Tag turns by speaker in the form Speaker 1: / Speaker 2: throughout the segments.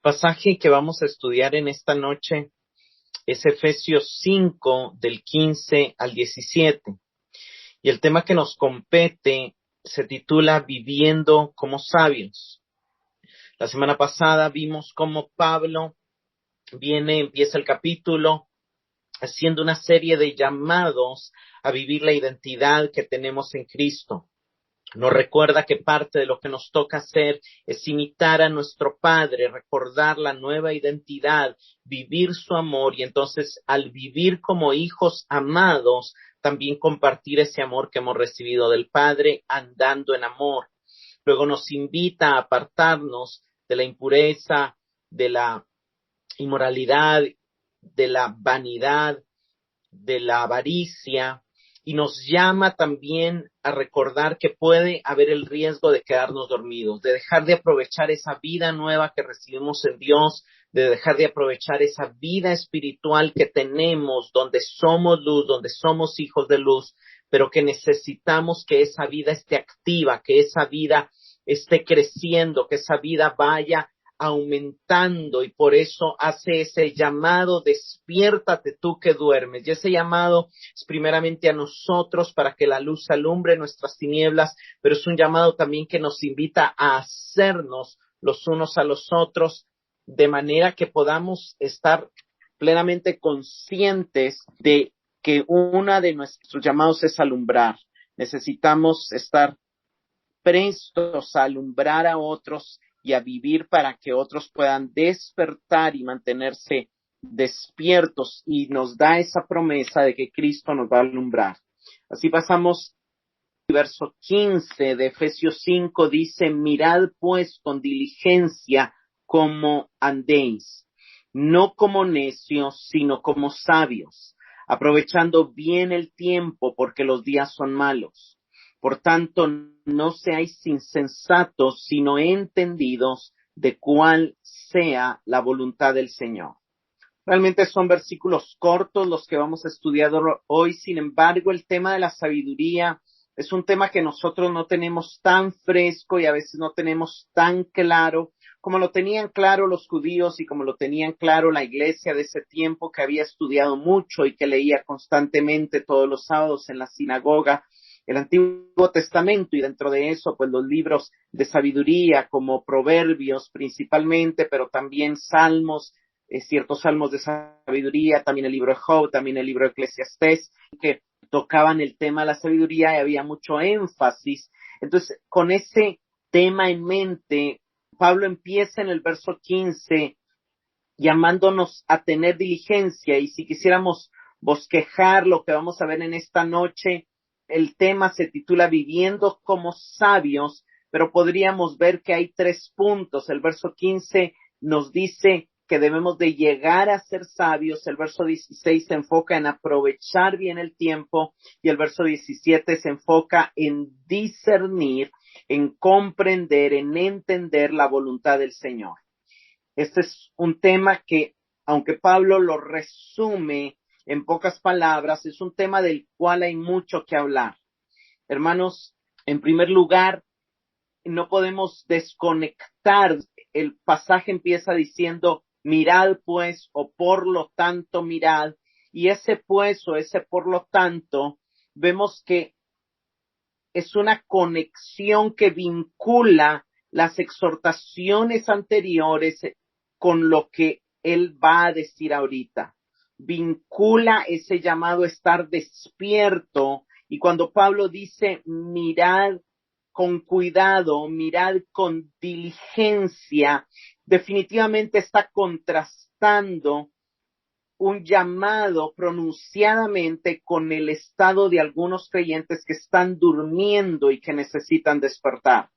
Speaker 1: Pasaje que vamos a estudiar en esta noche es Efesios 5, del 15 al 17. Y el tema que nos compete se titula Viviendo como sabios. La semana pasada vimos cómo Pablo empieza el capítulo haciendo una serie de llamados a vivir la identidad que tenemos en Cristo. Nos recuerda que parte de lo que nos toca hacer es imitar a nuestro Padre, recordar la nueva identidad, vivir su amor y entonces al vivir como hijos amados, también compartir ese amor que hemos recibido del Padre andando en amor. Luego nos invita a apartarnos de la impureza, de la inmoralidad, de la vanidad, de la avaricia, y nos llama también a recordar que puede haber el riesgo de quedarnos dormidos, de dejar de aprovechar esa vida nueva que recibimos en Dios, de dejar de aprovechar esa vida espiritual que tenemos, donde somos luz, donde somos hijos de luz, pero que necesitamos que esa vida esté activa, que esa vida esté creciendo, que esa vida vaya aumentando, y por eso hace ese llamado, despiértate tú que duermes, y ese llamado es primeramente a nosotros para que la luz alumbre nuestras tinieblas, pero es un llamado también que nos invita a hacernos los unos a los otros, de manera que podamos estar plenamente conscientes de que uno de nuestros llamados es alumbrar. Necesitamos estar prestos a alumbrar a otros y a vivir para que otros puedan despertar y mantenerse despiertos, y nos da esa promesa de que Cristo nos va a alumbrar. Así pasamos al verso 15 de Efesios 5, dice: mirad pues con diligencia cómo andéis, no como necios, sino como sabios, aprovechando bien el tiempo, porque los días son malos. Por tanto, no seáis insensatos, sino entendidos de cuál sea la voluntad del Señor. Realmente son versículos cortos los que vamos a estudiar hoy. Sin embargo, el tema de la sabiduría es un tema que nosotros no tenemos tan fresco y a veces no tenemos tan claro como lo tenían claro los judíos y como lo tenían claro la iglesia de ese tiempo, que había estudiado mucho y que leía constantemente todos los sábados en la sinagoga el Antiguo Testamento, y dentro de eso pues los libros de sabiduría como Proverbios principalmente, pero también Salmos, ciertos salmos de sabiduría, también el libro de Job, también el libro de Eclesiastés, que tocaban el tema de la sabiduría y había mucho énfasis. Entonces, con ese tema en mente, Pablo empieza en el verso 15 llamándonos a tener diligencia, y si quisiéramos bosquejar lo que vamos a ver en esta noche, el tema se titula Viviendo como sabios, pero podríamos ver que hay 3 puntos. El verso 15 nos dice que debemos de llegar a ser sabios, el verso 16 se enfoca en aprovechar bien el tiempo, y el verso 17 se enfoca en discernir, en comprender, en entender la voluntad del Señor. Este es un tema que, aunque Pablo lo resume en pocas palabras, es un tema del cual hay mucho que hablar. Hermanos, en primer lugar, no podemos desconectar. El pasaje empieza diciendo, mirad pues, o por lo tanto mirad, y ese pues o ese por lo tanto, vemos que es una conexión que vincula las exhortaciones anteriores con lo que él va a decir ahorita. Vincula ese llamado a estar despierto, y cuando Pablo dice mirad con cuidado, mirad con diligencia, definitivamente está contrastando un llamado pronunciadamente con el estado de algunos creyentes que están durmiendo y que necesitan despertar.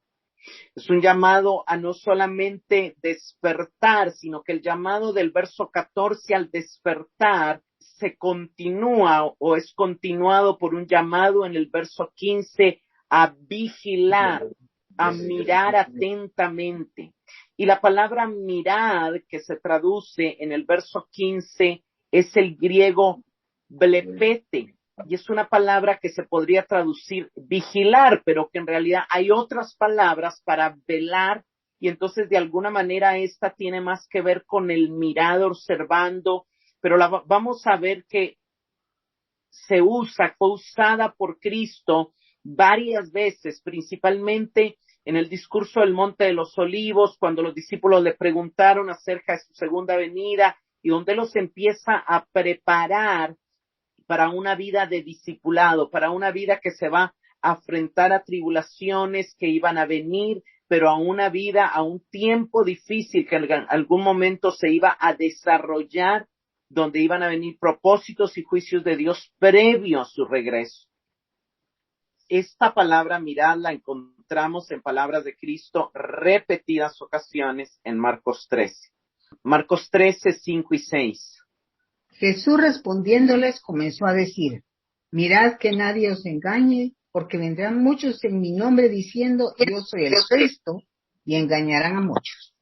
Speaker 1: Es un llamado a no solamente despertar, sino que el llamado del verso 14 al despertar se continúa o es continuado por un llamado en el verso 15 a vigilar, a mirar atentamente. Y la palabra mirar, que se traduce en el verso 15, es el griego blepete, y es una palabra que se podría traducir vigilar, pero que en realidad hay otras palabras para velar y entonces de alguna manera esta tiene más que ver con el mirar observando, pero vamos a ver que fue usada por Cristo varias veces, principalmente en el discurso del Monte de los Olivos, cuando los discípulos le preguntaron acerca de su segunda venida y donde los empieza a preparar para una vida de discipulado, para una vida que se va a enfrentar a tribulaciones que iban a venir, pero a una vida, a un tiempo difícil que en algún momento se iba a desarrollar, donde iban a venir propósitos y juicios de Dios previo a su regreso. Esta palabra mirad la encontramos en palabras de Cristo repetidas ocasiones en Marcos 13. Marcos 13, 5 y 6.
Speaker 2: Jesús respondiéndoles comenzó a decir: mirad que nadie os engañe, porque vendrán muchos en mi nombre diciendo yo soy el Cristo, y engañarán a muchos.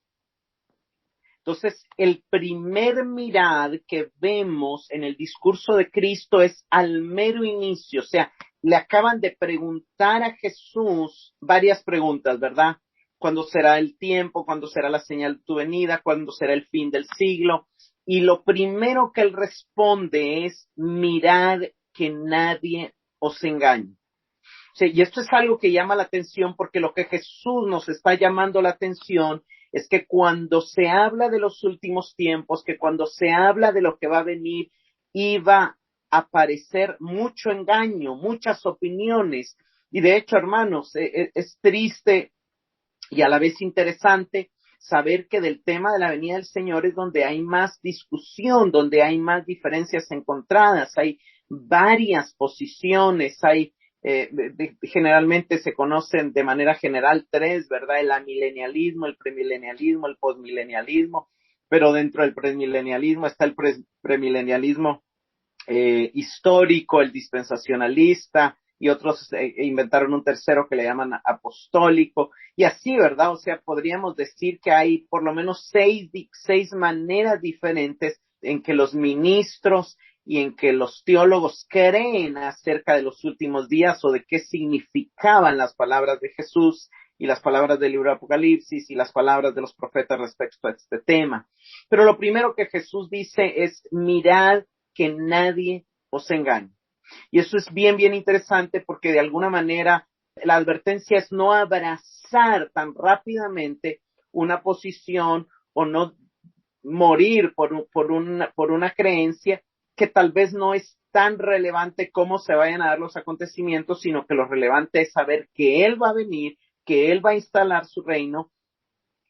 Speaker 1: Entonces, el primer mirad que vemos en el discurso de Cristo es al mero inicio, o sea, le acaban de preguntar a Jesús varias preguntas, ¿verdad? ¿Cuándo será el tiempo? ¿Cuándo será la señal de tu venida? ¿Cuándo será el fin del siglo? Y lo primero que él responde es: mirad que nadie os engañe. Sí, y esto es algo que llama la atención, porque lo que Jesús nos está llamando la atención es que cuando se habla de los últimos tiempos, que cuando se habla de lo que va a venir, iba a aparecer mucho engaño, muchas opiniones. Y de hecho, hermanos, es triste y a la vez interesante saber que del tema de la venida del Señor es donde hay más discusión, donde hay más diferencias encontradas, hay varias posiciones, hay generalmente se conocen de manera general tres, ¿verdad? El amilenialismo, el premilenialismo, el postmilenialismo, pero dentro del premilenialismo está el premilenialismo histórico, el dispensacionalista, y otros inventaron un tercero que le llaman apostólico, y así, ¿verdad? O sea, podríamos decir que hay por lo menos seis maneras diferentes en que los ministros y en que los teólogos creen acerca de los últimos días o de qué significaban las palabras de Jesús y las palabras del libro de Apocalipsis y las palabras de los profetas respecto a este tema. Pero lo primero que Jesús dice es: mirad que nadie os engañe. Y eso es bien, bien interesante, porque de alguna manera la advertencia es no abrazar tan rápidamente una posición o no morir por una creencia que tal vez no es tan relevante cómo se vayan a dar los acontecimientos, sino que lo relevante es saber que Él va a venir, que Él va a instalar su reino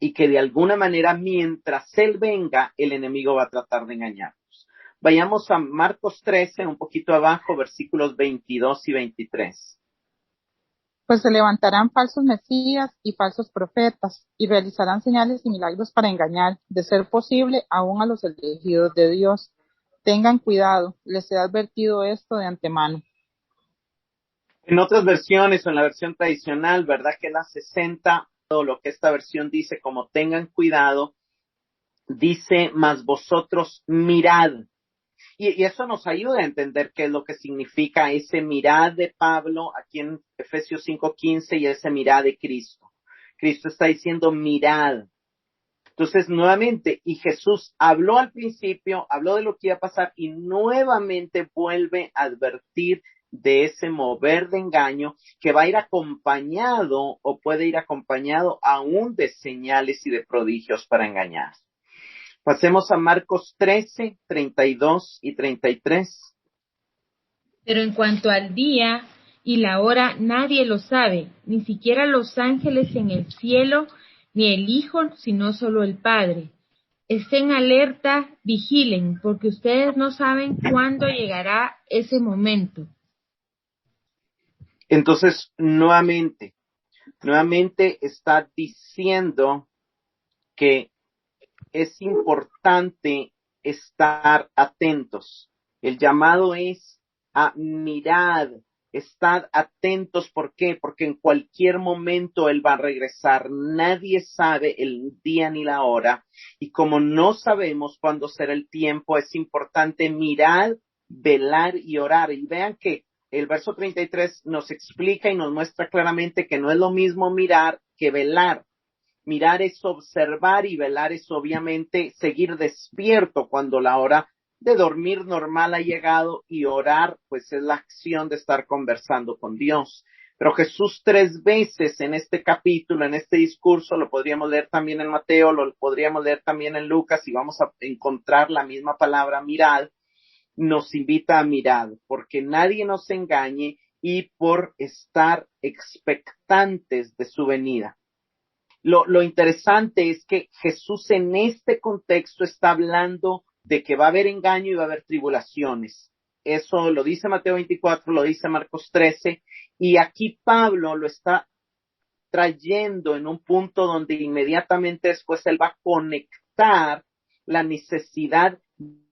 Speaker 1: y que de alguna manera mientras Él venga, el enemigo va a tratar de engañarnos. Vayamos a Marcos 13, un poquito abajo, versículos 22 y 23.
Speaker 3: Pues se levantarán falsos mesías y falsos profetas, y realizarán señales y milagros para engañar, de ser posible, aún a los elegidos de Dios. Tengan cuidado, les he advertido esto de antemano.
Speaker 1: En otras versiones, o en la versión tradicional, ¿verdad? Que la 60, o lo que esta versión dice como tengan cuidado, dice: mas vosotros mirad. Y eso nos ayuda a entender qué es lo que significa ese mirad de Pablo aquí en Efesios 5:15 y ese mirad de Cristo. Cristo está diciendo mirad. Entonces, nuevamente, y Jesús habló al principio, habló de lo que iba a pasar y nuevamente vuelve a advertir de ese mover de engaño que va a ir acompañado o puede ir acompañado aún de señales y de prodigios para engañar. Pasemos a Marcos 13, 32 y 33.
Speaker 4: Pero en cuanto al día y la hora, nadie lo sabe, ni siquiera los ángeles en el cielo, ni el Hijo, sino solo el Padre. Estén alerta, vigilen, porque ustedes no saben cuándo llegará ese momento.
Speaker 1: Entonces, nuevamente está diciendo que es importante estar atentos. El llamado es a mirar, estar atentos. ¿Por qué? Porque en cualquier momento Él va a regresar. Nadie sabe el día ni la hora. Y como no sabemos cuándo será el tiempo, es importante mirar, velar y orar. Y vean que el verso 33 nos explica y nos muestra claramente que no es lo mismo mirar que velar. Mirar es observar y velar es obviamente seguir despierto cuando la hora de dormir normal ha llegado, y orar pues es la acción de estar conversando con Dios. Pero Jesús 3 veces en este capítulo, en este discurso, lo podríamos leer también en Mateo, lo podríamos leer también en Lucas, y vamos a encontrar la misma palabra mirad, nos invita a mirar, porque nadie nos engañe y por estar expectantes de su venida. Lo interesante es que Jesús en este contexto está hablando de que va a haber engaño y va a haber tribulaciones. Eso lo dice Mateo 24, lo dice Marcos 13, y aquí Pablo lo está trayendo en un punto donde inmediatamente después él va a conectar la necesidad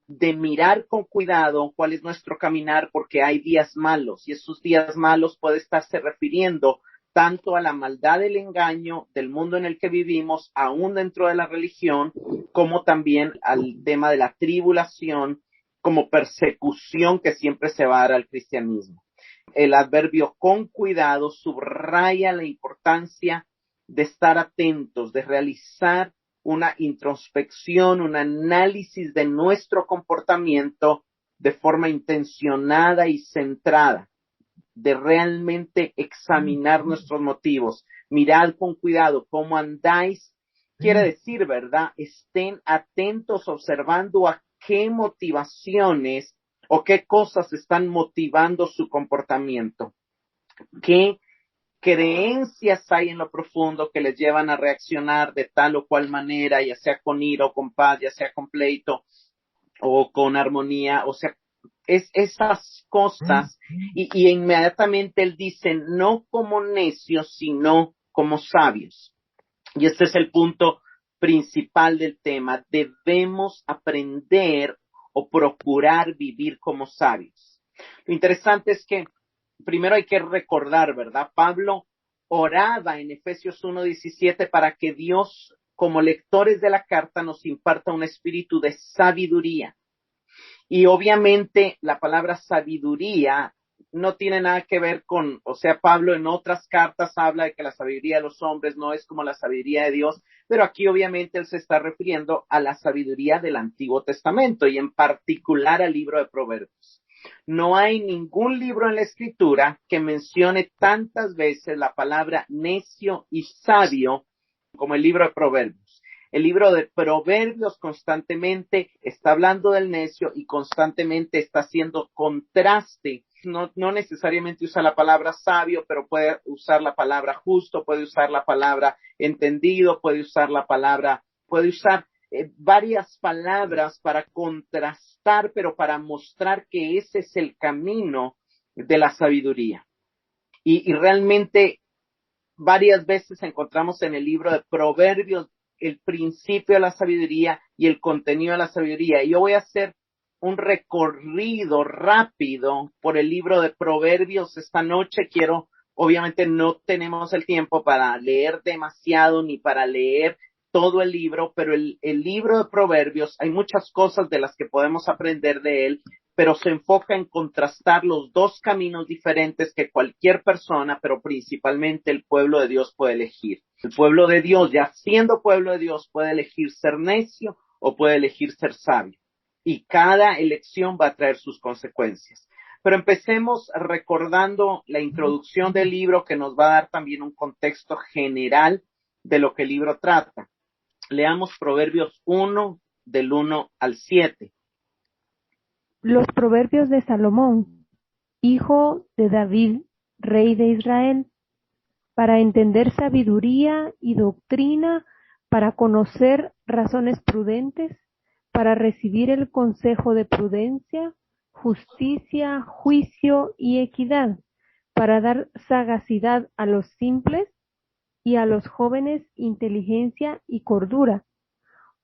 Speaker 1: de mirar con cuidado cuál es nuestro caminar, porque hay días malos, y esos días malos puede estarse refiriendo tanto a la maldad del engaño del mundo en el que vivimos, aún dentro de la religión, como también al tema de la tribulación como persecución que siempre se va a dar al cristianismo. El adverbio con cuidado subraya la importancia de estar atentos, de realizar una introspección, un análisis de nuestro comportamiento de forma intencionada y centrada, de realmente examinar nuestros motivos. Mirad con cuidado cómo andáis, quiere decir, ¿verdad? Estén atentos observando a qué motivaciones o qué cosas están motivando su comportamiento, qué creencias hay en lo profundo que les llevan a reaccionar de tal o cual manera, ya sea con ira o con paz, ya sea con pleito o con armonía, o sea, es esas cosas, y inmediatamente él dice, no como necios, sino como sabios. Y este es el punto principal del tema. Debemos aprender o procurar vivir como sabios. Lo interesante es que primero hay que recordar, ¿verdad? Pablo oraba en Efesios 1:17 para que Dios, como lectores de la carta, nos imparta un espíritu de sabiduría. Y obviamente la palabra sabiduría no tiene nada que ver con, o sea, Pablo en otras cartas habla de que la sabiduría de los hombres no es como la sabiduría de Dios, pero aquí obviamente él se está refiriendo a la sabiduría del Antiguo Testamento y en particular al libro de Proverbios. No hay ningún libro en la Escritura que mencione tantas veces la palabra necio y sabio como el libro de Proverbios. El libro de Proverbios constantemente está hablando del necio y constantemente está haciendo contraste. No necesariamente usa la palabra sabio, pero puede usar la palabra justo, puede usar la palabra entendido, puede usar varias palabras para contrastar, pero para mostrar que ese es el camino de la sabiduría. Y realmente varias veces encontramos en el libro de Proverbios el principio de la sabiduría y el contenido de la sabiduría. Y yo voy a hacer un recorrido rápido por el libro de Proverbios esta noche. Obviamente no tenemos el tiempo para leer demasiado ni para leer todo el libro, pero el libro de Proverbios, hay muchas cosas de las que podemos aprender de él, pero se enfoca en contrastar los dos caminos diferentes que cualquier persona, pero principalmente el pueblo de Dios puede elegir. El pueblo de Dios, ya siendo pueblo de Dios, puede elegir ser necio o puede elegir ser sabio. Y cada elección va a traer sus consecuencias. Pero empecemos recordando la introducción del libro, que nos va a dar también un contexto general de lo que el libro trata. Leamos Proverbios 1, del 1 al 7.
Speaker 5: Los proverbios de Salomón, hijo de David, rey de Israel, para entender sabiduría y doctrina, para conocer razones prudentes, para recibir el consejo de prudencia, justicia, juicio y equidad, para dar sagacidad a los simples y a los jóvenes inteligencia y cordura.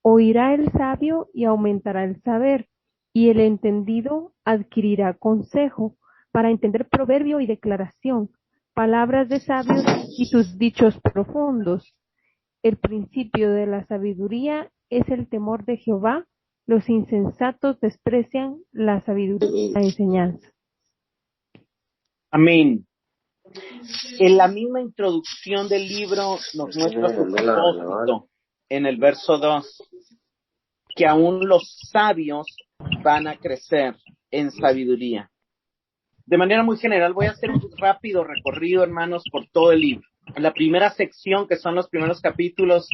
Speaker 5: Oirá el sabio y aumentará el saber, y el entendido adquirirá consejo, para entender proverbio y declaración, palabras de sabios y sus dichos profundos. El principio de la sabiduría es el temor de Jehová, los insensatos desprecian la sabiduría y la enseñanza.
Speaker 1: Amén. En la misma introducción del libro nos muestra su propósito en el verso 2, que aún los sabios van a crecer en sabiduría. De manera muy general, voy a hacer un rápido recorrido, hermanos, por todo el libro. En la primera sección, que son los primeros capítulos,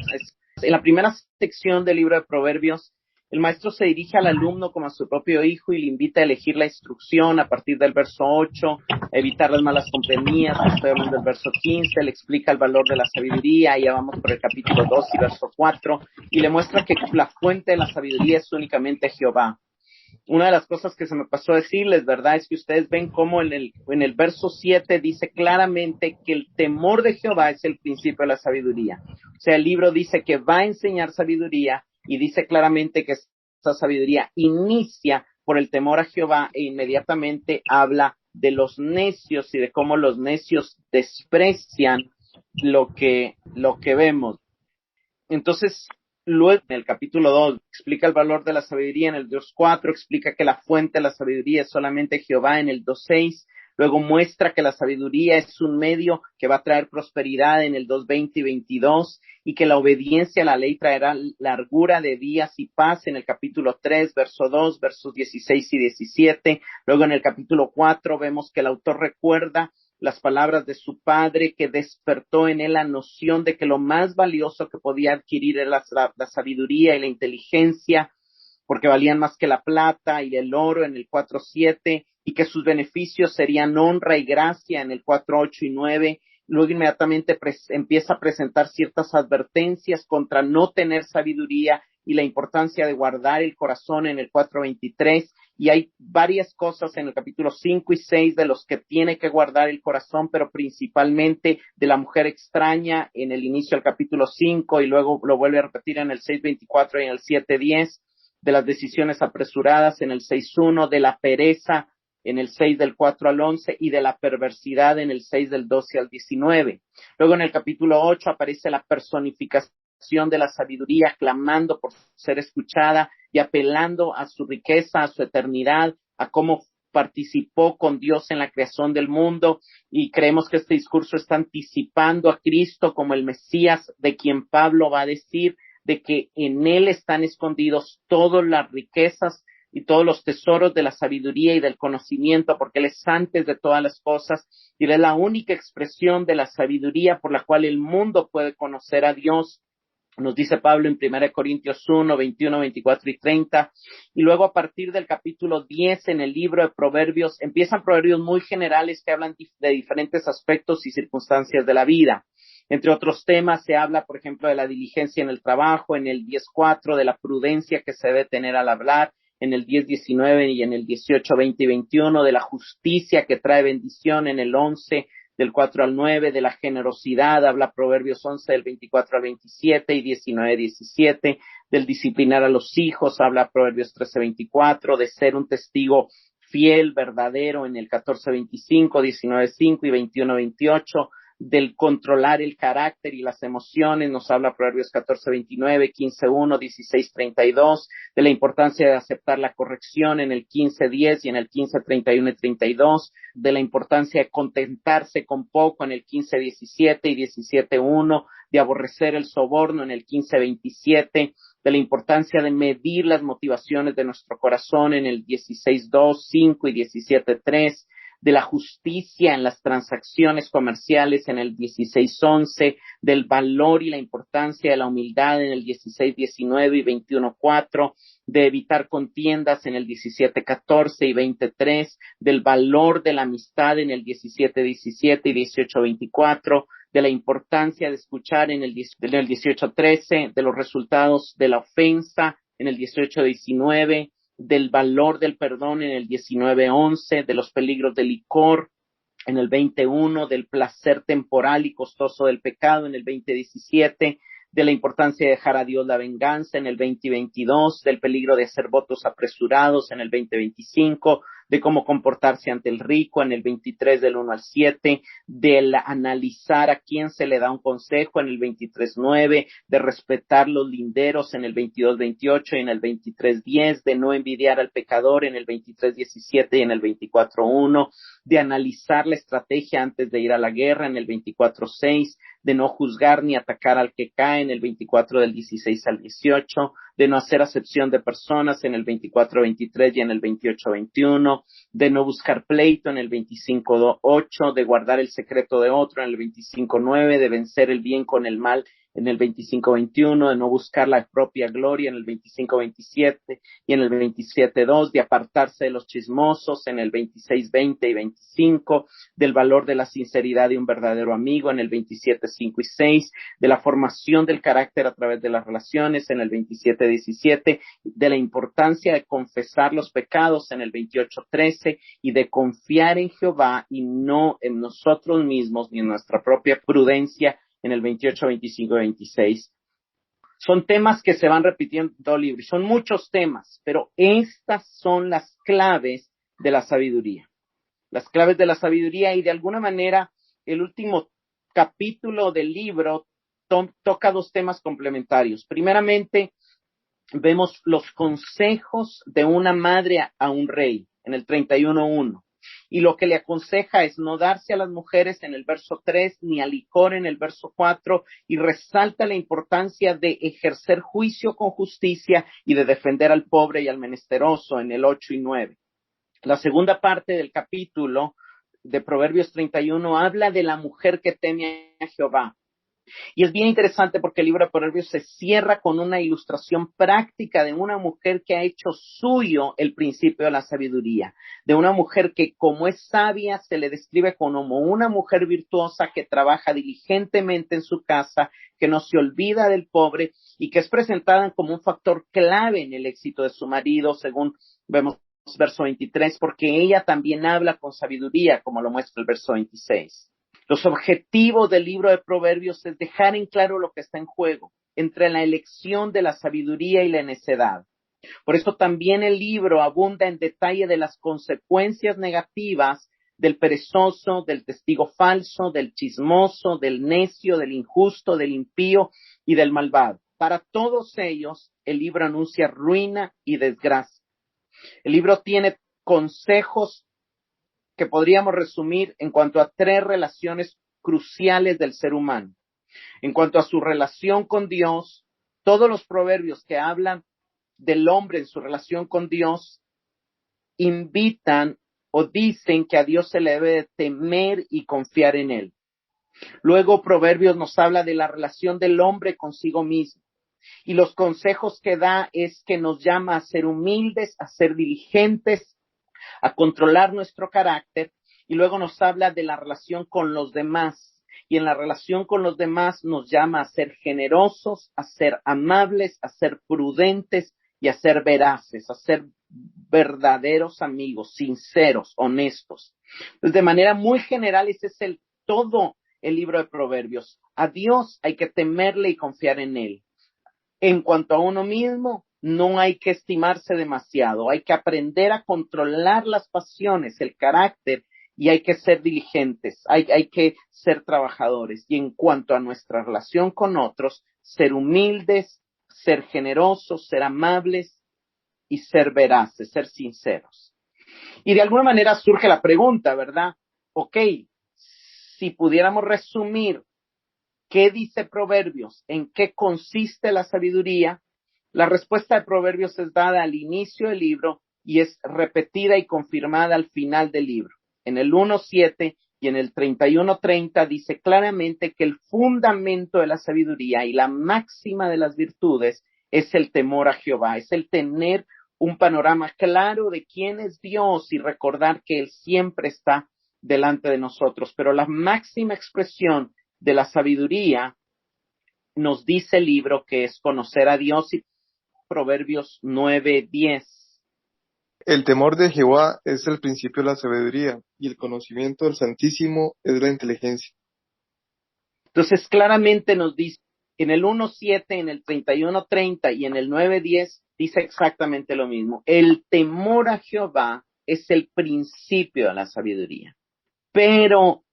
Speaker 1: en la primera sección del libro de Proverbios, el maestro se dirige al alumno como a su propio hijo y le invita a elegir la instrucción a partir del verso 8, evitar las malas compañías, estoy hablando del verso 15, le explica el valor de la sabiduría, ya vamos por el capítulo 2 y verso 4, y le muestra que la fuente de la sabiduría es únicamente Jehová. Una de las cosas que se me pasó a decirles, ¿verdad?, es que ustedes ven cómo en el verso 7 dice claramente que el temor de Jehová es el principio de la sabiduría. O sea, el libro dice que va a enseñar sabiduría y dice claramente que esa sabiduría inicia por el temor a Jehová e inmediatamente habla de los necios y de cómo los necios desprecian lo que vemos. Entonces, luego en el capítulo 2 explica el valor de la sabiduría, en el 2.4 explica que la fuente de la sabiduría es solamente Jehová, en el 2.6 luego muestra que la sabiduría es un medio que va a traer prosperidad en el 2.20 y 22 y que la obediencia a la ley traerá largura de días y paz en el capítulo 3, verso 2, versos 16 y 17. Luego en el capítulo 4 vemos que el autor recuerda las palabras de su padre, que despertó en él la noción de que lo más valioso que podía adquirir era la sabiduría y la inteligencia, porque valían más que la plata y el oro en el 4.7, y que sus beneficios serían honra y gracia en el 4.8 y 9. Luego inmediatamente empieza a presentar ciertas advertencias contra no tener sabiduría y la importancia de guardar el corazón en el 4.23, y hay varias cosas en el capítulo 5 y 6 de los que tiene que guardar el corazón, pero principalmente de la mujer extraña en el inicio del capítulo 5 y luego lo vuelve a repetir en el 6.24 y en el 7.10, de las decisiones apresuradas en el 6.1, de la pereza en el 6 del 4 al 11 y de la perversidad en el 6 del 12 al 19. Luego en el capítulo 8 aparece la personificación de la sabiduría, clamando por ser escuchada y apelando a su riqueza, a su eternidad, a cómo participó con Dios en la creación del mundo, y creemos que este discurso está anticipando a Cristo como el Mesías, de quien Pablo va a decir de que en él están escondidos todas las riquezas y todos los tesoros de la sabiduría y del conocimiento, porque él es antes de todas las cosas y él es la única expresión de la sabiduría por la cual el mundo puede conocer a Dios. Nos dice Pablo en 1 Corintios 1, 21, 24 y 30, y luego a partir del capítulo 10 en el libro de Proverbios, empiezan proverbios muy generales que hablan de diferentes aspectos y circunstancias de la vida. Entre otros temas se habla, por ejemplo, de la diligencia en el trabajo, en el 10.4, de la prudencia que se debe tener al hablar, en el 10.19 y en el 18, 20 y 21, de la justicia que trae bendición en el 11, del 4 al 9, de la generosidad, habla Proverbios 11, del 24 al 27 y 19, 17, del disciplinar a los hijos, habla Proverbios 13, 24, de ser un testigo fiel, verdadero en el 14, 25, 19, 5 y 21, 28, del controlar el carácter y las emociones, nos habla Proverbios 14, 29, 15, 1, 16, 32, de la importancia de aceptar la corrección en el 15, 10 y en el 15, 31 y 32, de la importancia de contentarse con poco en el 15, 17 y 17, 1, de aborrecer el soborno en el 15, 27, de la importancia de medir las motivaciones de nuestro corazón en el 16, 2, 5 y 17, 3, de la justicia en las transacciones comerciales en el 16.11, del valor y la importancia de la humildad en el 16.19 y 21.4, de evitar contiendas en el 17.14 y 20.3, del valor de la amistad en el 17.17 y 18.24, de la importancia de escuchar en el 18.13, de los resultados de la ofensa en el 18.19, del valor del perdón en el 19.11, de los peligros del licor en el 20.1, del placer temporal y costoso del pecado en el 20.17, de la importancia de dejar a Dios la venganza en el 20.22, del peligro de hacer votos apresurados en el 20.25, de cómo comportarse ante el rico en el 23 del 1 al 7, del analizar a quién se le da un consejo en el 23:9, de respetar los linderos en el 22:28 y en el 23:10, de no envidiar al pecador en el 23:17 y en el 24:1, de analizar la estrategia antes de ir a la guerra en el 24:6, de no juzgar ni atacar al que cae en el 24 del 16 al 18, de no hacer acepción de personas en el 24:23 y en el 28:21, de no buscar pleito en el 25:8, de guardar el secreto de otro en el 25:9, de vencer el bien con el mal en el 25:21, de no buscar la propia gloria en el 25:27 y en el 27:2, de apartarse de los chismosos en el 26:20 y 25, del valor de la sinceridad de un verdadero amigo en el 27:5 y 6, de la formación del carácter a través de las relaciones en el 27:17, de la importancia de confesar los pecados en el 28:13 y de confiar en Jehová y no en nosotros mismos ni en nuestra propia prudencia en el 28, 25 y 26. Son temas que se van repitiendo en todo el libro, y son muchos temas, pero estas son las claves de la sabiduría. Las claves de la sabiduría, y de alguna manera el último capítulo del libro toca dos temas complementarios. Primeramente, vemos los consejos de una madre a un rey en el 31:1. Y lo que le aconseja es no darse a las mujeres en el verso 3, ni al licor en el verso 4, y resalta la importancia de ejercer juicio con justicia y de defender al pobre y al menesteroso en el 8 y 9. La segunda parte del capítulo de Proverbios 31 habla de la mujer que teme a Jehová. Y es bien interesante porque el libro de Proverbios se cierra con una ilustración práctica de una mujer que ha hecho suyo el principio de la sabiduría, de una mujer que, como es sabia, se le describe como una mujer virtuosa que trabaja diligentemente en su casa, que no se olvida del pobre y que es presentada como un factor clave en el éxito de su marido, según vemos verso 23, porque ella también habla con sabiduría, como lo muestra el verso 26. Los objetivos del libro de Proverbios es dejar en claro lo que está en juego entre la elección de la sabiduría y la necedad. Por eso también el libro abunda en detalle de las consecuencias negativas del perezoso, del testigo falso, del chismoso, del necio, del injusto, del impío y del malvado. Para todos ellos, el libro anuncia ruina y desgracia. El libro tiene consejos que podríamos resumir en cuanto a tres relaciones cruciales del ser humano. En cuanto a su relación con Dios, todos los proverbios que hablan del hombre en su relación con Dios invitan o dicen que a Dios se le debe de temer y confiar en él. Luego Proverbios nos habla de la relación del hombre consigo mismo. Y los consejos que da es que nos llama a ser humildes, a ser diligentes, a controlar nuestro carácter, y luego nos habla de la relación con los demás, y en la relación con los demás nos llama a ser generosos, a ser amables, a ser prudentes y a ser veraces, a ser verdaderos amigos, sinceros, honestos. Entonces, de manera muy general, ese es todo el libro de Proverbios. A Dios hay que temerle y confiar en él. En cuanto a uno mismo, no hay que estimarse demasiado, hay que aprender a controlar las pasiones, el carácter, y hay que ser diligentes, hay que ser trabajadores. Y en cuanto a nuestra relación con otros, ser humildes, ser generosos, ser amables y ser veraces, ser sinceros. Y de alguna manera surge la pregunta, ¿verdad? Ok, si pudiéramos resumir ¿qué dice Proverbios? ¿En qué consiste la sabiduría? La respuesta de Proverbios es dada al inicio del libro y es repetida y confirmada al final del libro. En el 1:7 y en el 31:30 dice claramente que el fundamento de la sabiduría y la máxima de las virtudes es el temor a Jehová, es el tener un panorama claro de quién es Dios y recordar que Él siempre está delante de nosotros. Pero la máxima expresión de la sabiduría nos dice el libro que es conocer a Dios, y Proverbios 9:10.
Speaker 6: El temor de Jehová es el principio de la sabiduría, y el conocimiento del Santísimo es la inteligencia.
Speaker 1: Entonces claramente nos dice, en el 1:7, en el 31:30 y en el 9:10, dice exactamente lo mismo. El temor a Jehová es el principio de la sabiduría. Pero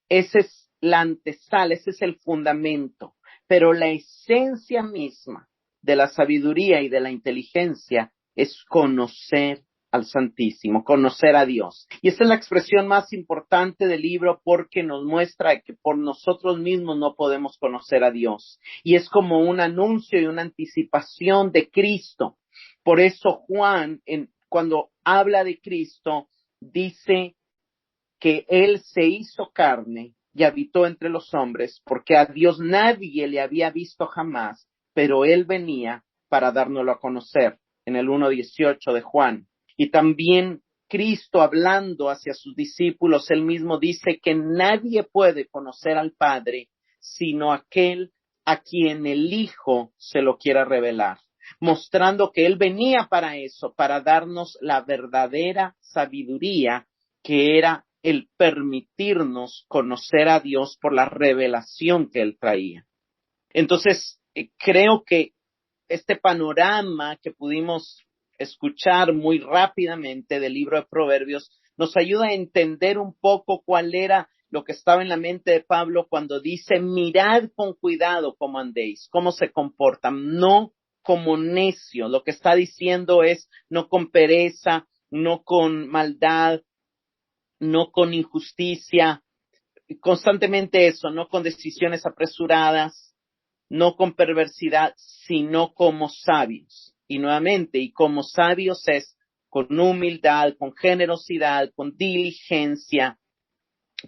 Speaker 1: ese es la antesala, ese es el fundamento. Pero la esencia misma de la sabiduría y de la inteligencia es conocer al Santísimo, conocer a Dios. Y esa es la expresión más importante del libro porque nos muestra que por nosotros mismos no podemos conocer a Dios. Y es como un anuncio y una anticipación de Cristo. Por eso Juan, cuando habla de Cristo, dice que Él se hizo carne y habitó entre los hombres, porque a Dios nadie le había visto jamás, pero Él venía para dárnoslo a conocer, en el 1:18 de Juan. Y también Cristo, hablando hacia sus discípulos, Él mismo dice que nadie puede conocer al Padre, sino aquel a quien el Hijo se lo quiera revelar, mostrando que Él venía para eso, para darnos la verdadera sabiduría, que era el permitirnos conocer a Dios por la revelación que Él traía. Entonces, creo que este panorama que pudimos escuchar muy rápidamente del libro de Proverbios nos ayuda a entender un poco cuál era lo que estaba en la mente de Pablo cuando dice: mirad con cuidado cómo andéis, cómo se comportan, no como necios. Lo que está diciendo es no con pereza, no con maldad, no con injusticia, constantemente eso, no con decisiones apresuradas, no con perversidad, sino como sabios. Y nuevamente, y como sabios es con humildad, con generosidad, con diligencia,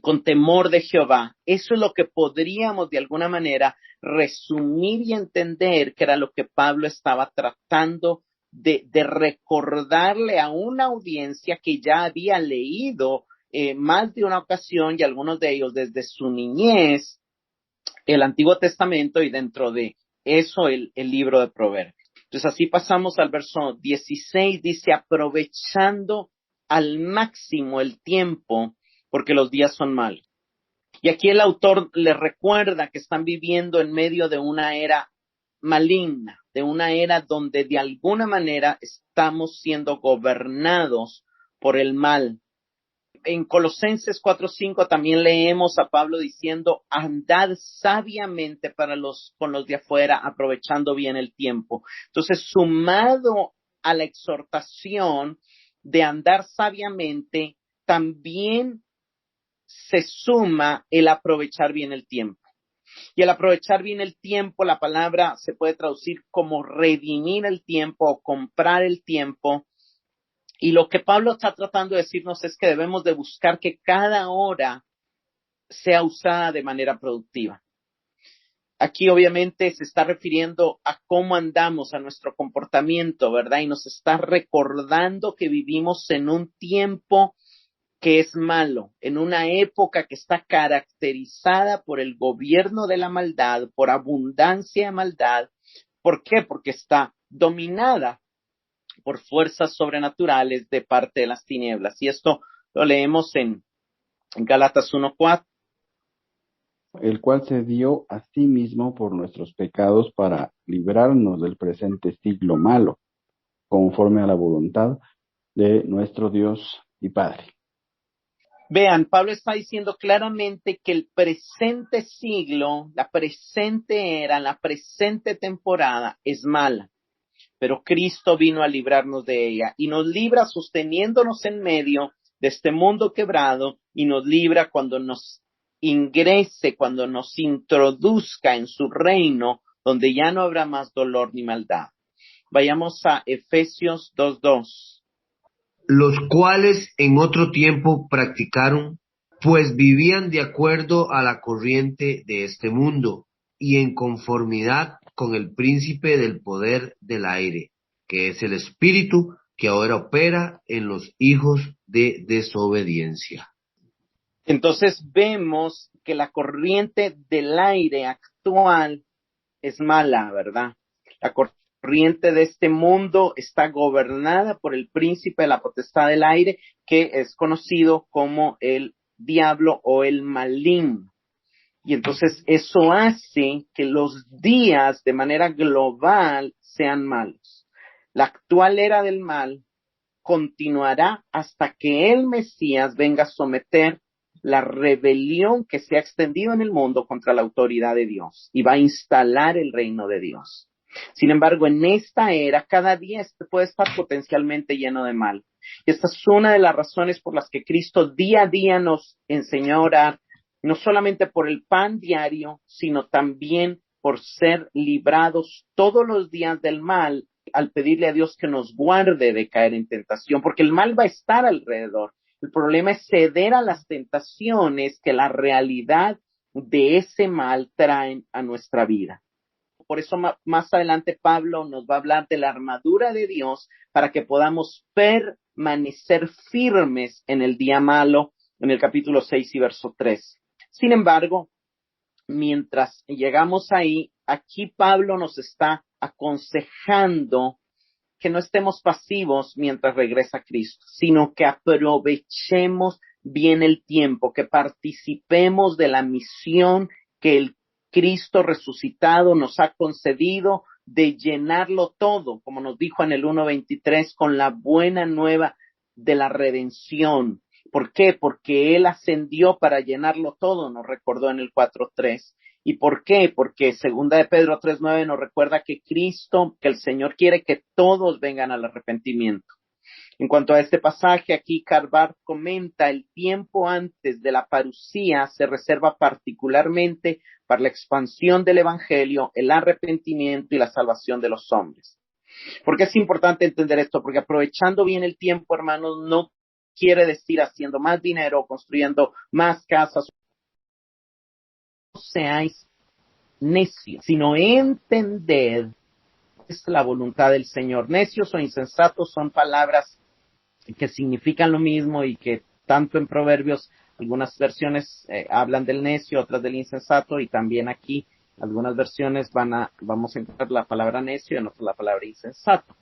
Speaker 1: con temor de Jehová. Eso es lo que podríamos de alguna manera resumir y entender que era lo que Pablo estaba tratando de recordarle a una audiencia que ya había leído más de una ocasión, y algunos de ellos desde su niñez, el Antiguo Testamento, y dentro de eso el libro de Proverbios. Entonces así pasamos al verso 16, dice: aprovechando al máximo el tiempo, porque los días son malos. Y aquí el autor les recuerda que están viviendo en medio de una era maligna, de una era donde de alguna manera estamos siendo gobernados por el mal. En Colosenses 4:5 también leemos a Pablo diciendo: andad sabiamente con los de afuera, aprovechando bien el tiempo. Entonces, sumado a la exhortación de andar sabiamente, también se suma el aprovechar bien el tiempo. Y el aprovechar bien el tiempo, la palabra se puede traducir como redimir el tiempo o comprar el tiempo. Y lo que Pablo está tratando de decirnos es que debemos de buscar que cada hora sea usada de manera productiva. Aquí obviamente se está refiriendo a cómo andamos, a nuestro comportamiento, ¿verdad? Y nos está recordando que vivimos en un tiempo que es malo, en una época que está caracterizada por el gobierno de la maldad, por abundancia de maldad. ¿Por qué? Porque está dominada por fuerzas sobrenaturales de parte de las tinieblas. Y esto lo leemos en Gálatas 1:4.
Speaker 7: El cual se dio a sí mismo por nuestros pecados para librarnos del presente siglo malo, conforme a la voluntad de nuestro Dios y Padre.
Speaker 1: Vean, Pablo está diciendo claramente que el presente siglo, la presente era, la presente temporada es mala, pero Cristo vino a librarnos de ella y nos libra sosteniéndonos en medio de este mundo quebrado, y nos libra cuando nos ingrese, cuando nos introduzca en su reino, donde ya no habrá más dolor ni maldad. Vayamos a Efesios 2:2.
Speaker 8: Los cuales en otro tiempo practicaron, pues vivían de acuerdo a la corriente de este mundo, y en conformidad con el príncipe del poder del aire, que es el espíritu que ahora opera en los hijos de desobediencia.
Speaker 1: Entonces vemos que la corriente del aire actual es mala, ¿verdad? La corriente de este mundo está gobernada por el príncipe de la potestad del aire, que es conocido como el diablo o el maligno. Y entonces eso hace que los días de manera global sean malos. La actual era del mal continuará hasta que el Mesías venga a someter la rebelión que se ha extendido en el mundo contra la autoridad de Dios y va a instalar el reino de Dios. Sin embargo, en esta era, cada día puede estar potencialmente lleno de mal. Y esta es una de las razones por las que Cristo día a día nos enseñó a orar, no solamente por el pan diario, sino también por ser librados todos los días del mal, al pedirle a Dios que nos guarde de caer en tentación, porque el mal va a estar alrededor. El problema es ceder a las tentaciones que la realidad de ese mal traen a nuestra vida. Por eso más adelante Pablo nos va a hablar de la armadura de Dios para que podamos permanecer firmes en el día malo, en el capítulo 6 y verso 3. Sin embargo, mientras llegamos ahí, aquí Pablo nos está aconsejando que no estemos pasivos mientras regresa Cristo, sino que aprovechemos bien el tiempo, que participemos de la misión que el Cristo resucitado nos ha concedido de llenarlo todo, como nos dijo en el 1:23, con la buena nueva de la redención. ¿Por qué? Porque Él ascendió para llenarlo todo, nos recordó en el 4:3. ¿Y por qué? Porque segunda de Pedro 3:9 nos recuerda que Cristo, que el Señor quiere que todos vengan al arrepentimiento. En cuanto a este pasaje, aquí Carbar comenta: el tiempo antes de la parusía se reserva particularmente para la expansión del evangelio, el arrepentimiento y la salvación de los hombres. ¿Por qué es importante entender esto? Porque aprovechando bien el tiempo, hermanos, no quiere decir haciendo más dinero, construyendo más casas. No seáis necios, sino entended es la voluntad del Señor. Necios o insensatos son palabras que significan lo mismo y que tanto en Proverbios algunas versiones hablan del necio, otras del insensato, y también aquí algunas versiones vamos a encontrar la palabra necio y en otras la palabra insensato.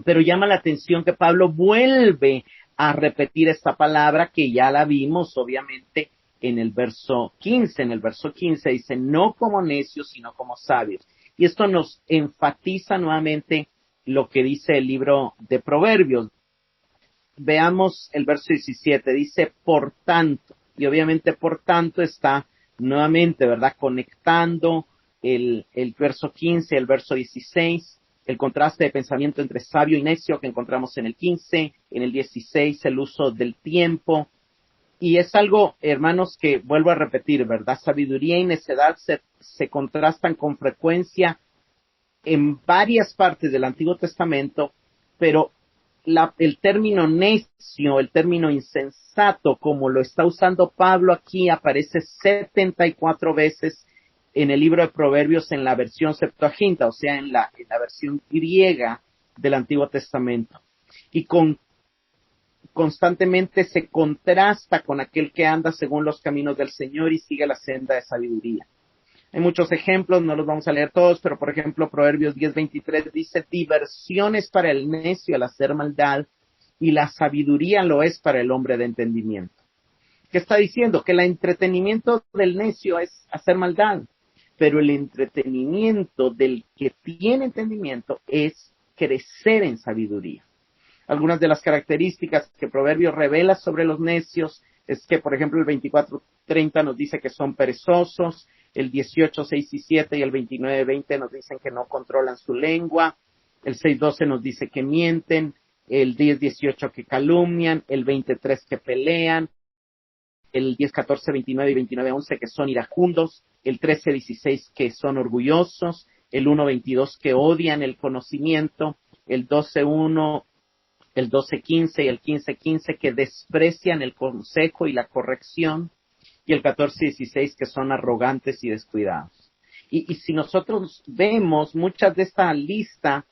Speaker 1: Pero llama la atención que Pablo vuelve a repetir esta palabra que ya la vimos obviamente en el verso 15. En el verso 15 dice: no como necios, sino como sabios. Y esto nos enfatiza nuevamente lo que dice el libro de Proverbios. Veamos el verso 17, dice por tanto, y obviamente por tanto está nuevamente, ¿verdad?, conectando el verso 15, el verso 16, el contraste de pensamiento entre sabio y necio que encontramos en el 15, en el 16 el uso del tiempo, y es algo, hermanos, que vuelvo a repetir, ¿verdad? Sabiduría y necedad se contrastan con frecuencia en varias partes del Antiguo Testamento, pero el término necio, el término insensato, como lo está usando Pablo aquí, aparece 74 veces en el libro de Proverbios en la versión Septuaginta, o sea, en la versión griega del Antiguo Testamento. Y constantemente se contrasta con aquel que anda según los caminos del Señor y sigue la senda de sabiduría. Hay muchos ejemplos, no los vamos a leer todos, pero por ejemplo Proverbios 10:23 dice: diversiones para el necio al hacer maldad, y la sabiduría lo es para el hombre de entendimiento. ¿Qué está diciendo? Que el entretenimiento del necio es hacer maldad, pero el entretenimiento del que tiene entendimiento es crecer en sabiduría. Algunas de las características que Proverbios revela sobre los necios es que, por ejemplo, el 24:30 nos dice que son perezosos, el 18:6 y 7 y el 29:20 nos dicen que no controlan su lengua, el 6:12 nos dice que mienten, el 10:18 que calumnian, el 20:3 que pelean, el 10:14, 29 y 29:11 que son iracundos, el 13:16 que son orgullosos, el 1:22 que odian el conocimiento, el 12:1, el 12:15 y el 15:15 que desprecian el consejo y la corrección, y el 14:16 que son arrogantes y descuidados. Y si nosotros vemos, muchas de esta lista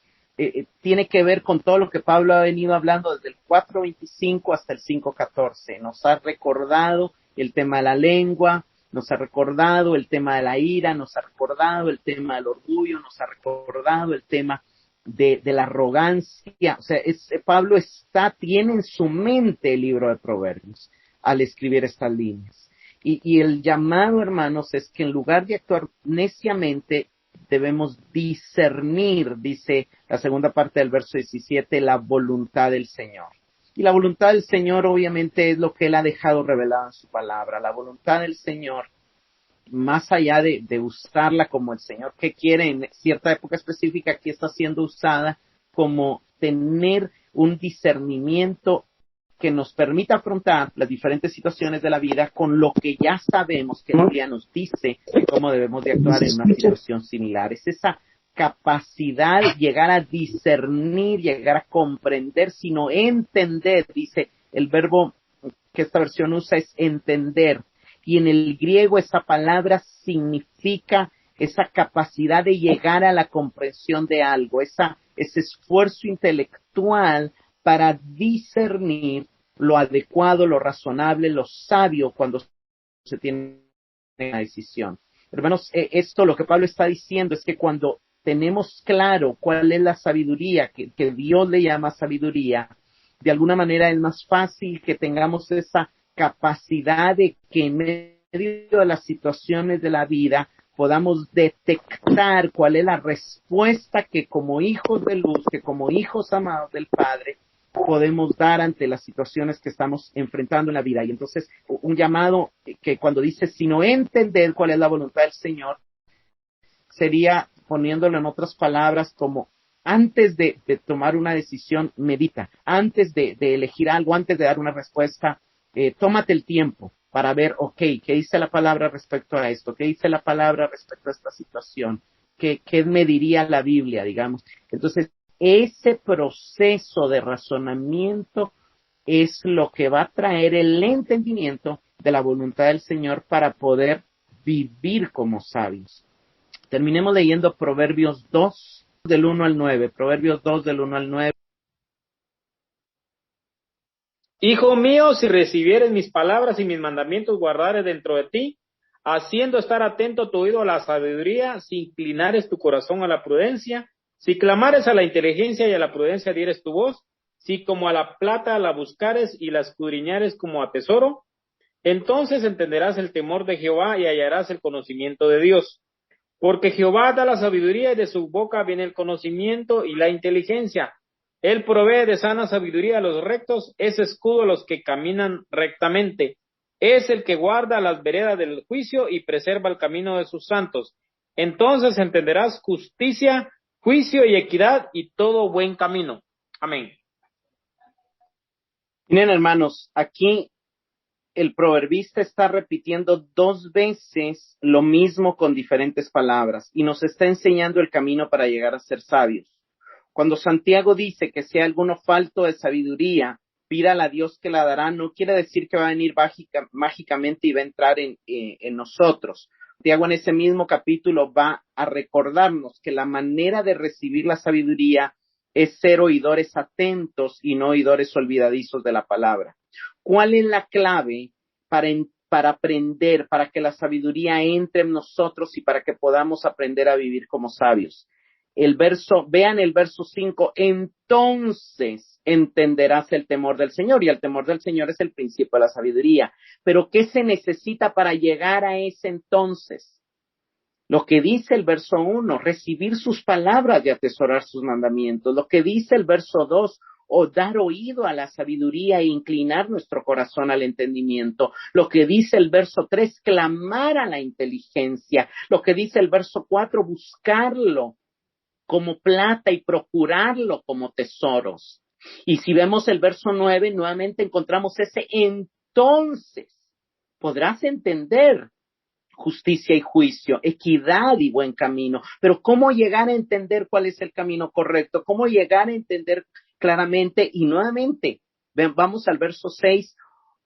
Speaker 1: tiene que ver con todo lo que Pablo ha venido hablando desde el 4:25 hasta el 5:14. Nos ha recordado el tema de la lengua, nos ha recordado el tema de la ira, nos ha recordado el tema del orgullo, nos ha recordado el tema de la arrogancia. O sea, Pablo tiene en su mente el libro de Proverbios al escribir estas líneas. Y el llamado, hermanos, es que en lugar de actuar neciamente, debemos discernir, dice la segunda parte del verso 17, la voluntad del Señor. Y la voluntad del Señor obviamente es lo que Él ha dejado revelado en su palabra. La voluntad del Señor, más allá de usarla como el Señor que quiere en cierta época específica, aquí está siendo usada como tener un discernimiento que nos permita afrontar las diferentes situaciones de la vida con lo que ya sabemos que la Biblia nos dice cómo debemos de actuar en una situación similar. Es esa capacidad, llegar a discernir, llegar a comprender, sino entender, dice el verbo que esta versión usa es entender. Y en el griego esa palabra significa esa capacidad de llegar a la comprensión de algo, ese esfuerzo intelectual para discernir lo adecuado, lo razonable, lo sabio cuando se tiene una decisión. Hermanos, esto lo que Pablo está diciendo es que cuando tenemos claro cuál es la sabiduría, que Dios le llama sabiduría, de alguna manera es más fácil que tengamos esa capacidad de que en medio de las situaciones de la vida podamos detectar cuál es la respuesta que como hijos de luz, que como hijos amados del Padre, podemos dar ante las situaciones que estamos enfrentando en la vida. Y entonces, un llamado que cuando dice, sino entender cuál es la voluntad del Señor, sería, poniéndolo en otras palabras, como antes de tomar una decisión, medita. Antes de elegir algo, antes de dar una respuesta, tómate el tiempo para ver, ¿qué dice la palabra respecto a esto? ¿Qué dice la palabra respecto a esta situación? ¿Qué me diría la Biblia, digamos? Entonces, ese proceso de razonamiento es lo que va a traer el entendimiento de la voluntad del Señor para poder vivir como sabios. Terminemos leyendo Proverbios 2, del 1 al 9. Proverbios 2, del 1 al 9.
Speaker 9: Hijo mío, si recibieres mis palabras y mis mandamientos guardares dentro de ti, haciendo estar atento tu oído a la sabiduría, si inclinares tu corazón a la prudencia, si clamares a la inteligencia y a la prudencia dieres tu voz, si como a la plata la buscares y la escudriñares como a tesoro, entonces entenderás el temor de Jehová y hallarás el conocimiento de Dios. Porque Jehová da la sabiduría y de su boca viene el conocimiento y la inteligencia. Él provee de sana sabiduría a los rectos, es escudo a los que caminan rectamente. Es el que guarda las veredas del juicio y preserva el camino de sus santos. Entonces entenderás justicia, juicio y equidad y todo buen camino. Amén.
Speaker 1: Miren, hermanos, aquí el proverbista está repitiendo 2 veces lo mismo con diferentes palabras y nos está enseñando el camino para llegar a ser sabios. Cuando Santiago dice que si hay alguno falto de sabiduría, pídala a Dios que la dará, no quiere decir que va a venir mágicamente y va a entrar en nosotros. Santiago en ese mismo capítulo va a recordarnos que la manera de recibir la sabiduría es ser oidores atentos y no oidores olvidadizos de la palabra. ¿Cuál es la clave para aprender, para que la sabiduría entre en nosotros y para que podamos aprender a vivir como sabios? Vean el verso 5, entonces entenderás el temor del Señor, y el temor del Señor es el principio de la sabiduría. Pero ¿qué se necesita para llegar a ese entonces? Lo que dice el verso 1, recibir sus palabras y atesorar sus mandamientos. Lo que dice el verso 2, o dar oído a la sabiduría e inclinar nuestro corazón al entendimiento. Lo que dice el verso 3, clamar a la inteligencia. Lo que dice el verso 4, buscarlo como plata y procurarlo como tesoros. Y si vemos el verso 9, nuevamente encontramos ese entonces. Podrás entender justicia y juicio, equidad y buen camino. Pero ¿cómo llegar a entender cuál es el camino correcto? ¿Cómo llegar a entender claramente? Y nuevamente, vamos al verso 6,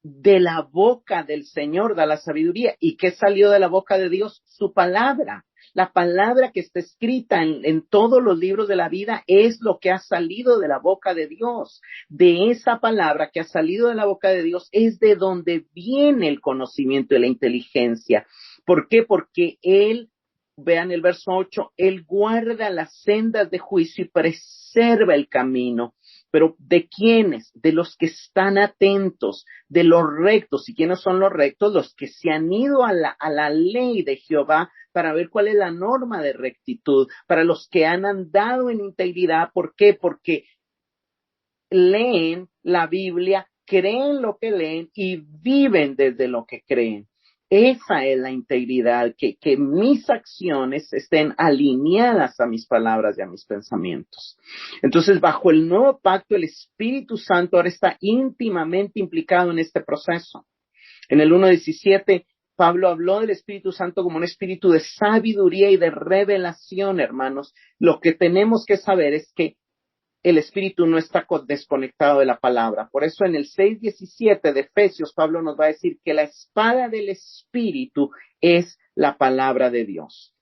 Speaker 1: de la boca del Señor da la sabiduría. ¿Y qué salió de la boca de Dios? Su palabra. La palabra que está escrita en todos los libros de la vida es lo que ha salido de la boca de Dios. De esa palabra que ha salido de la boca de Dios es de donde viene el conocimiento y la inteligencia. ¿Por qué? Porque Él, vean el verso 8, Él guarda las sendas de juicio y preserva el camino. pero ¿de quiénes? De los que están atentos, de los rectos. ¿Y quiénes son los rectos? Los que se han ido a la ley de Jehová para ver cuál es la norma de rectitud, para los que han andado en integridad. ¿Por qué? Porque leen la Biblia, creen lo que leen y viven desde lo que creen. Esa es la integridad, que mis acciones estén alineadas a mis palabras y a mis pensamientos. Entonces, bajo el nuevo pacto, el Espíritu Santo ahora está íntimamente implicado en este proceso. En el 1:17, Pablo habló del Espíritu Santo como un espíritu de sabiduría y de revelación, hermanos. Lo que tenemos que saber es que el espíritu no está desconectado de la palabra. Por eso en el 6:17 de Efesios, Pablo nos va a decir que la espada del espíritu es la palabra de Dios.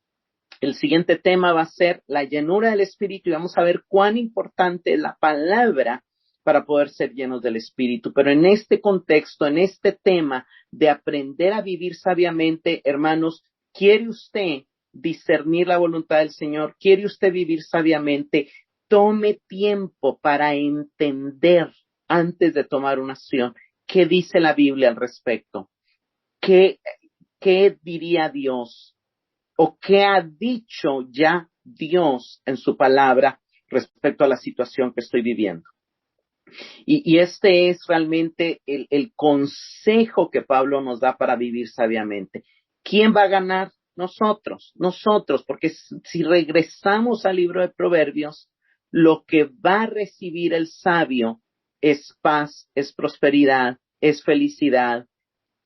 Speaker 1: El siguiente tema va a ser la llenura del espíritu y vamos a ver cuán importante es la palabra para poder ser llenos del espíritu. Pero en este contexto, en este tema de aprender a vivir sabiamente, hermanos, ¿quiere usted discernir la voluntad del Señor? ¿Quiere usted vivir sabiamente? Tome tiempo para entender antes de tomar una acción. ¿Qué dice la Biblia al respecto? ¿Qué diría Dios? ¿O qué ha dicho ya Dios en su palabra respecto a la situación que estoy viviendo? Y este es realmente el consejo que Pablo nos da para vivir sabiamente. ¿Quién va a ganar? Nosotros, porque si regresamos al libro de Proverbios, lo que va a recibir el sabio es paz, es prosperidad, es felicidad.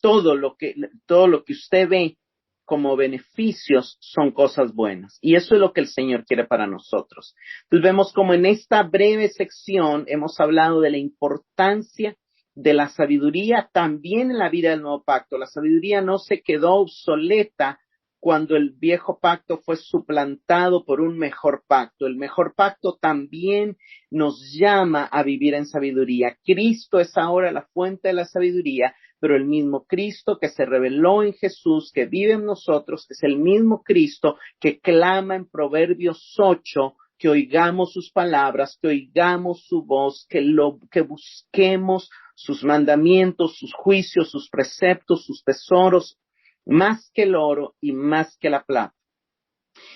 Speaker 1: Todo lo que usted ve como beneficios son cosas buenas. Y eso es lo que el Señor quiere para nosotros. Entonces vemos como en esta breve sección hemos hablado de la importancia de la sabiduría también en la vida del nuevo pacto. La sabiduría no se quedó obsoleta cuando el viejo pacto fue suplantado por un mejor pacto. El mejor pacto también nos llama a vivir en sabiduría. Cristo es ahora la fuente de la sabiduría, pero el mismo Cristo que se reveló en Jesús, que vive en nosotros, es el mismo Cristo que clama en Proverbios 8, que oigamos sus palabras, que oigamos su voz, que busquemos sus mandamientos, sus juicios, sus preceptos, sus tesoros, más que el oro y más que la plata.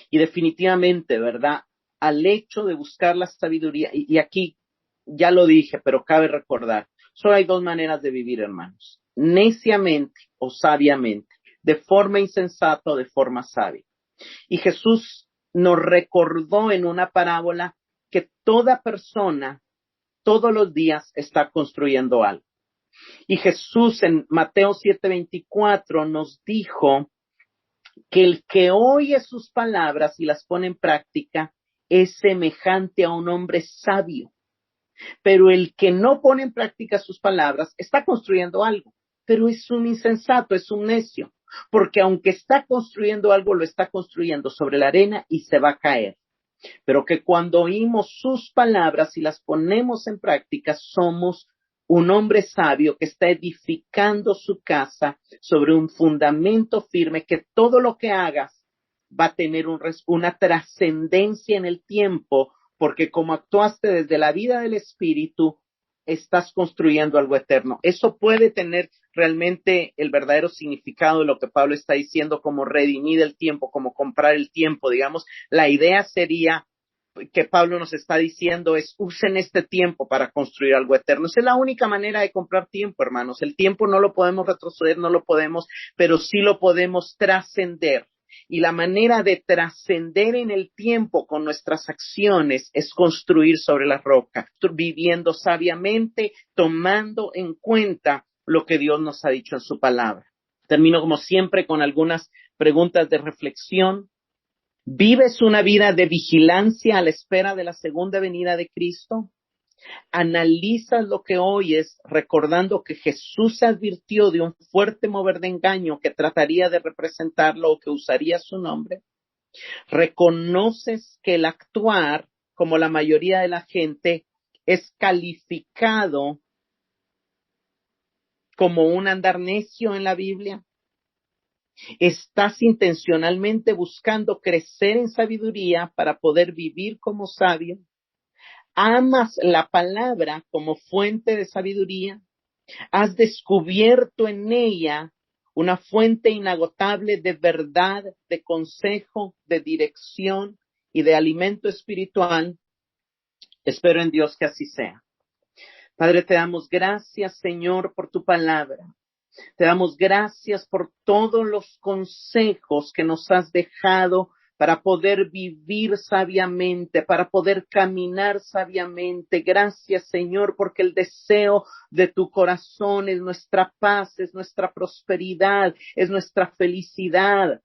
Speaker 1: Y definitivamente, ¿verdad? Al hecho de buscar la sabiduría, y aquí ya lo dije, pero cabe recordar, solo hay dos maneras de vivir, hermanos: neciamente o sabiamente, de forma insensata o de forma sabia. Y Jesús nos recordó en una parábola que toda persona, todos los días, está construyendo algo. Y Jesús en Mateo 7:24 nos dijo que el que oye sus palabras y las pone en práctica es semejante a un hombre sabio. Pero el que no pone en práctica sus palabras está construyendo algo, pero es un insensato, es un necio, porque aunque está construyendo algo, lo está construyendo sobre la arena y se va a caer. Pero que cuando oímos sus palabras y las ponemos en práctica, somos un hombre sabio que está edificando su casa sobre un fundamento firme, que todo lo que hagas va a tener una trascendencia en el tiempo, porque como actuaste desde la vida del Espíritu, estás construyendo algo eterno. Eso puede tener realmente el verdadero significado de lo que Pablo está diciendo, como redimir el tiempo, como comprar el tiempo, digamos. La idea sería que Pablo nos está diciendo es: usen este tiempo para construir algo eterno. Esa es la única manera de comprar tiempo, hermanos. El tiempo no lo podemos retroceder, no lo podemos, pero sí lo podemos trascender. Y la manera de trascender en el tiempo con nuestras acciones es construir sobre la roca, viviendo sabiamente, tomando en cuenta lo que Dios nos ha dicho en su palabra. Termino como siempre con algunas preguntas de reflexión. ¿Vives una vida de vigilancia a la espera de la segunda venida de Cristo? ¿Analizas lo que oyes recordando que Jesús advirtió de un fuerte mover de engaño que trataría de representarlo o que usaría su nombre? ¿Reconoces que el actuar, como la mayoría de la gente, es calificado como un andar necio en la Biblia? ¿Estás intencionalmente buscando crecer en sabiduría para poder vivir como sabio? ¿Amas la palabra como fuente de sabiduría? ¿Has descubierto en ella una fuente inagotable de verdad, de consejo, de dirección y de alimento espiritual? Espero en Dios que así sea. Padre, te damos gracias, Señor, por tu palabra. Te damos gracias por todos los consejos que nos has dejado para poder vivir sabiamente, para poder caminar sabiamente. Gracias, Señor, porque el deseo de tu corazón es nuestra paz, es nuestra prosperidad, es nuestra felicidad.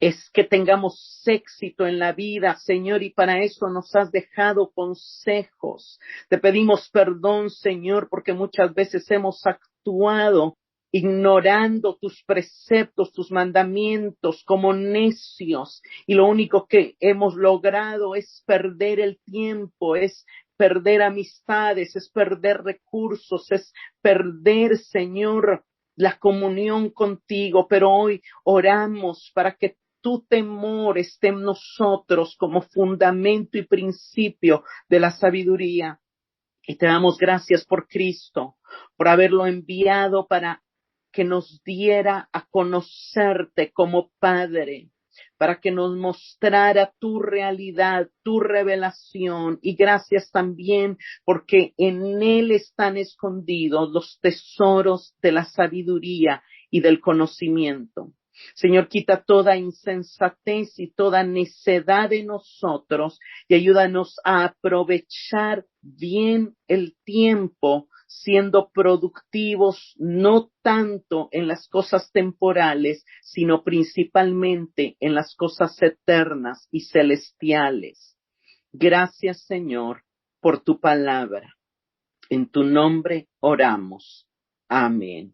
Speaker 1: Es que tengamos éxito en la vida, Señor, y para eso nos has dejado consejos. Te pedimos perdón, Señor, porque muchas veces hemos actuado ignorando tus preceptos, tus mandamientos, como necios, y lo único que hemos logrado es perder el tiempo, es perder amistades, es perder recursos, es perder, Señor, la comunión contigo. Pero hoy oramos para que tu temor esté en nosotros como fundamento y principio de la sabiduría. Y te damos gracias por Cristo, por haberlo enviado para que nos diera a conocerte como Padre, para que nos mostrara tu realidad, tu revelación. Y gracias también porque en Él están escondidos los tesoros de la sabiduría y del conocimiento. Señor, quita toda insensatez y toda necedad de nosotros y ayúdanos a aprovechar bien el tiempo, siendo productivos no tanto en las cosas temporales, sino principalmente en las cosas eternas y celestiales. Gracias, Señor, por tu palabra. En tu nombre oramos. Amén.